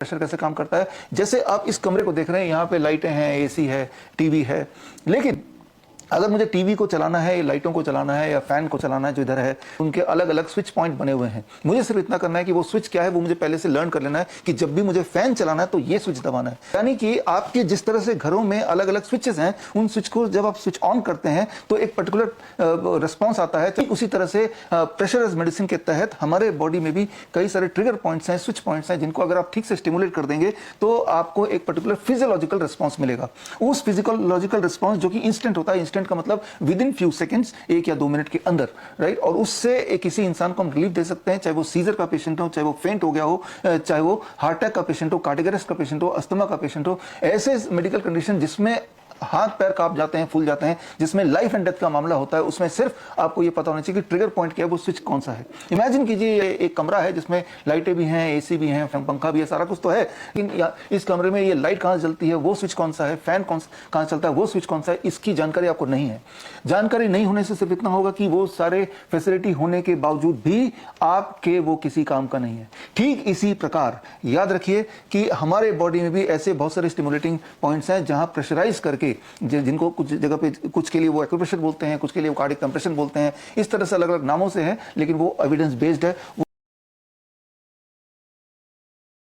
Pressure कैसे काम करता है। जैसे आप इस कमरे को देख रहे हैं, यहाँ पे लाइटें हैं, एसी है, टीवी है, लेकिन अगर मुझे टीवी को चलाना है, लाइटों को चलाना है या फैन को चलाना है जो इधर है, उनके अलग अलग स्विच पॉइंट बने हुए हैं। मुझे सिर्फ इतना करना है कि वो स्विच क्या है वो मुझे पहले से लर्न कर लेना है कि जब भी मुझे फैन चलाना है तो ये स्विच दबाना है। यानी कि आपके जिस तरह से घरों में अलग अलग स्विचेस हैं, उन स्विच को जब आप स्विच ऑन करते हैं तो एक पर्टिकुलर रिस्पॉन्स आता है। ठीक उसी तरह से प्रेशराइज्ड मेडिसिन के तहत हमारे बॉडी में भी कई सारे ट्रिगर पॉइंट्स हैं, स्विच पॉइंट्स हैं, जिनको अगर आप ठीक से स्टिमुलेट कर देंगे तो आपको एक पर्टिकुलर फिजियोलॉजिकल रिस्पॉन्स मिलेगा। उस फिजियोलॉजिकल रिस्पॉन्स जो कि इंस्टेंट होता है, इंस्टेंट का मतलब विदिन फ्यू सेकंड्स, 1 या 2 मिनट के अंदर, राइट। और उससे किसी इंसान को हम रिलीफ दे सकते हैं, चाहे वो सीजर का पेशेंट हो, चाहे वो फेंट हो गया हो, चाहे वो हार्ट अटैक का पेशेंट हो, कार्डियक अरेस्ट का पेशेंट हो, अस्थमा का पेशेंट हो। ऐसे मेडिकल कंडीशन जिसमें हाथ पैर कांप जाते हैं, फूल जाते हैं, जिसमें लाइफ एंड डेथ का मामला होता है, उसमें सिर्फ आपको ये पता होना चाहिए कि ट्रिगर पॉइंट क्या है, वो स्विच कौन सा है। इमेजिन कीजिए एक कमरा है जिसमें लाइटें भी हैं, एसी भी हैं, पंखा भी है, सारा कुछ तो है, लेकिन इस कमरे में ये लाइट कहाँ जलती है, वो स्विच कौन सा है, फैन कहाँ चलता है, वो स्विच कौन सा है, इसकी जानकारी आपको नहीं है। जानकारी नहीं होने से सिर्फ इतना होगा कि वो सारे फैसिलिटी होने के बावजूद भी आपके वो किसी काम का नहीं है। ठीक इसी प्रकार याद रखिए कि हमारे बॉडी में भी ऐसे बहुत सारे स्टिमुलेटिंग पॉइंट्स हैं जहां प्रेशराइज करके, जिनको कुछ जगह पे, कुछ के लिए वो एक्यूप्रेशर बोलते हैं, कुछ के लिए वो कार्डियक कंप्रेशन बोलते हैं, इस तरह से अलग अलग नामों से है, लेकिन वो एविडेंस बेस्ड है।